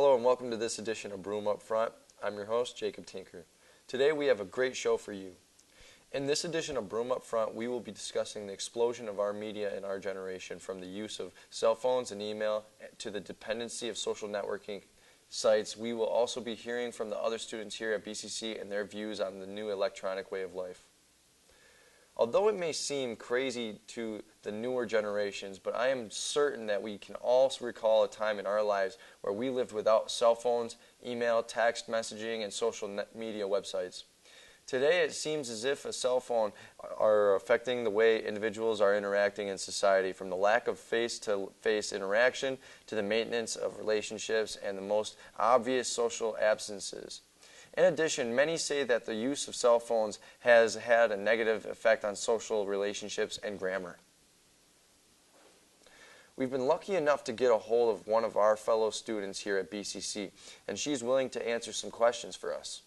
Hello and welcome to this edition of Broome Up Front. I'm your host, Jacob Tinker. Today we have a great show for you. In this edition of Broome Up Front, we will be discussing the explosion of our media in our generation, from the use of cell phones and email to the dependency of social networking sites. We will also be hearing from the other students here at BCC and their views on the new electronic way of life. Although it may seem crazy to the newer generations, but I am certain that we can all recall a time in our lives where we lived without cell phones, email, text messaging, and social media websites. Today it seems as if a cell phone are affecting the way individuals are interacting in society, from the lack of face-to-face interaction to the maintenance of relationships and the most obvious social absences. In addition, many say that the use of cell phones has had a negative effect on social relationships and grammar. We've been lucky enough to get a hold of one of our fellow students here at BCC, and she's willing to answer some questions for us.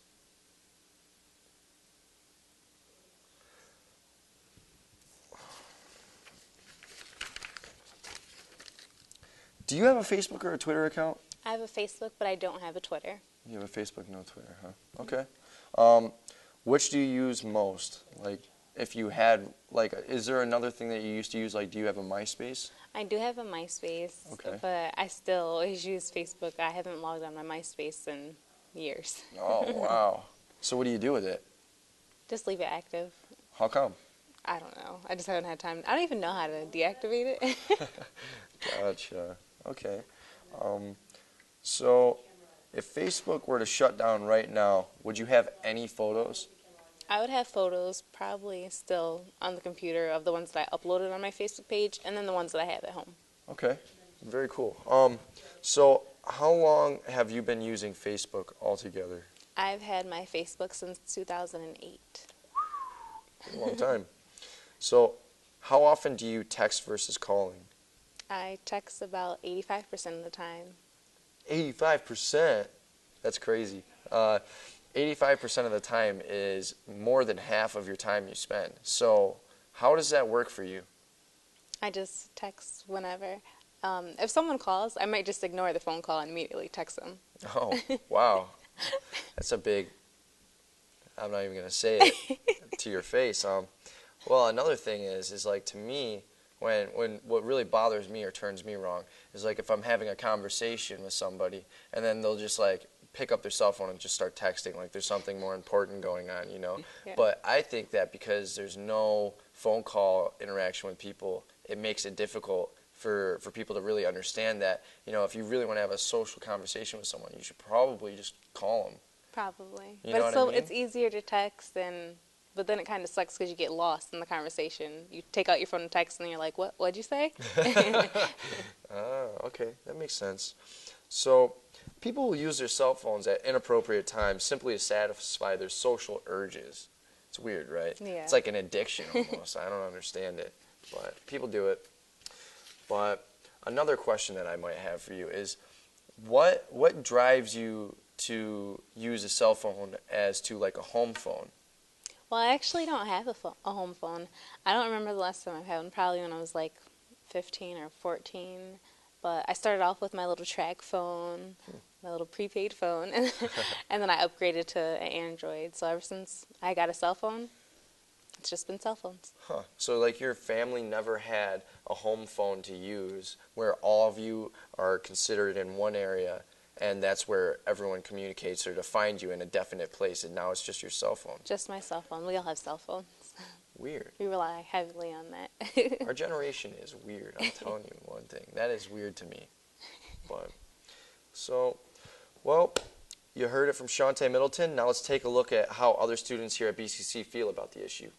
Do you have a Facebook or a Twitter account? I have a Facebook, but I don't have a Twitter. You have a Facebook, no Twitter, huh? Okay. Which do you use most? Like, if you had, like, is there another thing that you used to use? Like, do you have a MySpace? I do have a MySpace, okay, but I still always use Facebook. I haven't logged on my MySpace in years. Oh, wow. So what do you do with it? Just leave it active. How come? I don't know. I just haven't had time. I don't even know how to deactivate it. Gotcha. Okay. So if Facebook were to shut down right now, would you have any photos? I would have photos probably still on the computer of the ones that I uploaded on my Facebook page, and then the ones that I have at home. Okay. Very cool. So how long have you been using Facebook altogether? I've had my Facebook since 2008. A long time. So how often do you text versus calling? I text about 85% of the time. 85%? That's crazy. 85% of the time is more than half of your time you spend. So how does that work for you? I just text whenever. If someone calls, I might just ignore the phone call and immediately text them. Oh, wow. That's a big, I'm not even going to say it to your face. Well, another thing is like, to me, when what really bothers me or turns me wrong is, like, if I'm having a conversation with somebody and then they'll just, like, pick up their cell phone and just start texting like there's something more important going on, you know. Yeah. But I think that because there's no phone call interaction with people, it makes it difficult for people to really understand that, you know, if you really want to have a social conversation with someone, you should probably just call them. Probably. You know but what so I mean? it's easier to text, but then it kind of sucks because you get lost in the conversation. You take out your phone and text, and then you're like, what'd you say? Okay, that makes sense. So people will use their cell phones at inappropriate times simply to satisfy their social urges. It's weird, right? Yeah. It's like an addiction almost. I don't understand it, but people do it. But another question that I might have for you is, what drives you to use a cell phone as to, like, a home phone? Well, I actually don't have a home phone. I don't remember the last time I've had one, probably when I was like 15 or 14. But I started off with my little track phone, my little prepaid phone, and then I upgraded to an Android. So ever since I got a cell phone, it's just been cell phones. Huh. So, like, your family never had a home phone to use where all of you are considered in one area, and that's where everyone communicates, or to find you in a definite place, and now it's just your cell phone? Just my cell phone. We all have cell phones. Weird. We rely heavily on that. Our generation is weird, I'm telling you one thing. That is weird to me. But, so, well, you heard it from Shantae Middleton. Now let's take a look at how other students here at BCC feel about the issue.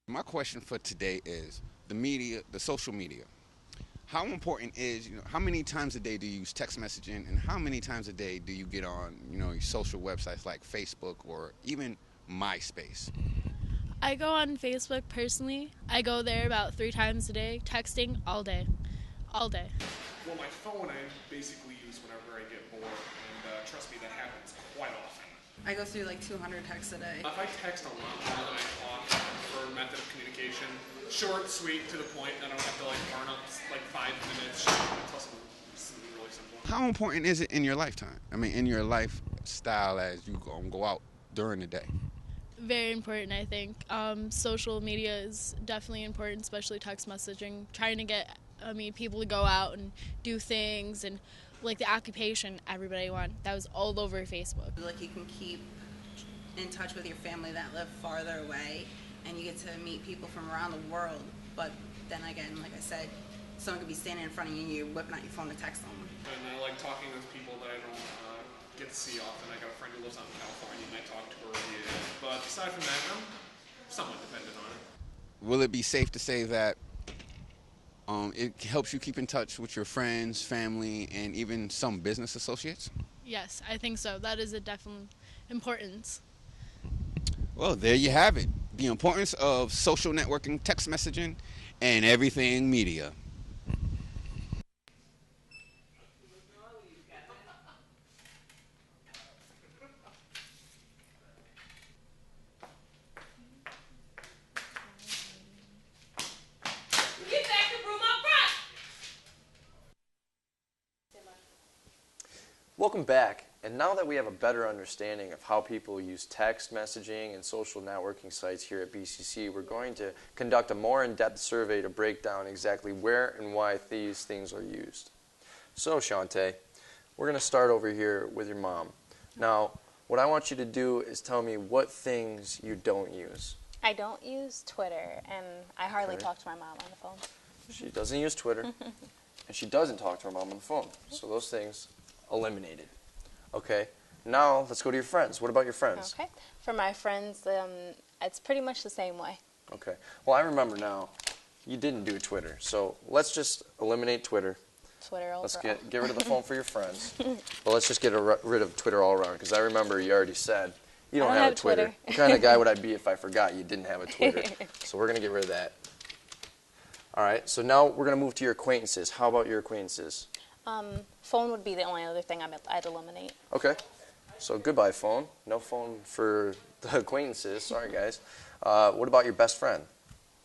My question for today is the media, the social media. How important is, how many times a day do you use text messaging, and how many times a day do you get on, your social websites like Facebook or even MySpace? I go on Facebook personally. I go there about 3 times a day, texting all day. All day. Well, my phone I basically use whenever I get bored, and trust me, that happens quite often. I go through like 200 texts a day. If I text a lot more than I talk for a method of communication, short, sweet, to the point, I don't have to like burn up like 5 minutes tell something really simple. How important is it in your lifetime? I mean, in your lifestyle as you go out during the day? Very important, I think. Social media is definitely important, especially text messaging. Trying to get, people to go out and do things, and like the occupation everybody wants. That was all over Facebook. Like you can keep in touch with your family that live farther away, and you get to meet people from around the world. But then again, like I said, someone could be standing in front of you and you're whipping out your phone to text them. And I like talking with people that I don't get to see often. I got a friend who lives out in California, and I talk to her every day. But aside from that, I'm somewhat dependent on it. Will it be safe to say that it helps you keep in touch with your friends, family, and even some business associates? Yes, I think so. That is a definite importance. Well, there you have it. The importance of social networking, text messaging, and everything media. Get back to Broome up front! Welcome back. And now that we have a better understanding of how people use text messaging and social networking sites here at BCC, we're going to conduct a more in-depth survey to break down exactly where and why these things are used. So, Shantae, we're going to start over here with your mom. Now, what I want you to do is tell me what things you don't use. I don't use Twitter, and I hardly Okay. talk to my mom on the phone. She doesn't use Twitter, and she doesn't talk to her mom on the phone. So those things eliminated. Okay, now let's go to your friends. What about your friends? Okay. For my friends, it's pretty much the same way. Okay. Well, I remember now, you didn't do Twitter. So let's just eliminate Twitter. Twitter overall. Let's get rid of the phone for your friends. Well, let's just get rid of Twitter all around, because I remember you already said you don't I don't have a have Twitter. Twitter. What kind of guy would I be if I forgot you didn't have a Twitter? So we're going to get rid of that. All right, so now we're going to move to your acquaintances. How about your acquaintances? Phone would be the only other thing I'd eliminate. Okay, so goodbye phone. No phone for the acquaintances. Sorry, guys. What about your best friend?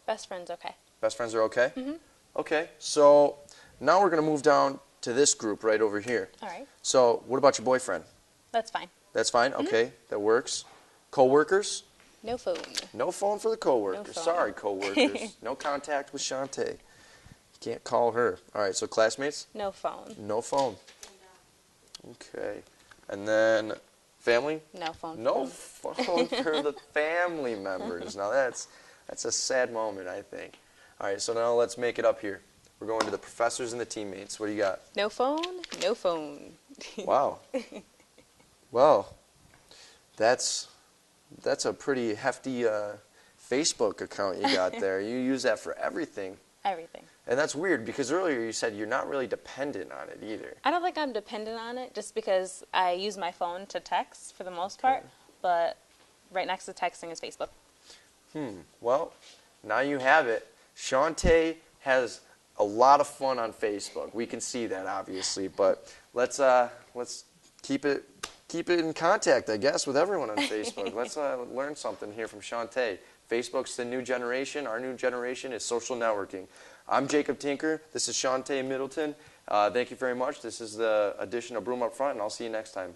Best friends, okay. Best friends are okay? Mm-hmm. Okay, so now we're going to move down to this group right over here. All right. So what about your boyfriend? That's fine. That's fine? Okay, that works. Co-workers? No phone. No phone for the co-workers. No phone. Sorry, co-workers. No contact with Shantae. You can't call her. All right, so classmates? No phone. No phone. Okay. And then family? No phone. No phone for the family members. Now that's a sad moment, I think. All right, so now let's make it up here. We're going to the professors and the teammates. What do you got? No phone. No phone. Wow. Well, that's a pretty hefty Facebook account you got there. You use that for everything. Everything. And that's weird because earlier you said you're not really dependent on it either. I don't think I'm dependent on it just because I use my phone to text for the most part, but right next to texting is Facebook. Well, now you have it. Shantae has a lot of fun on Facebook. We can see that obviously, but let's keep it in contact, I guess, with everyone on Facebook. Let's learn something here from Shantae. Facebook's the new generation. Our new generation is social networking. I'm Jacob Tinker. This is Shantae Middleton. Thank you very much. This is the edition of Broome Up Front, and I'll see you next time.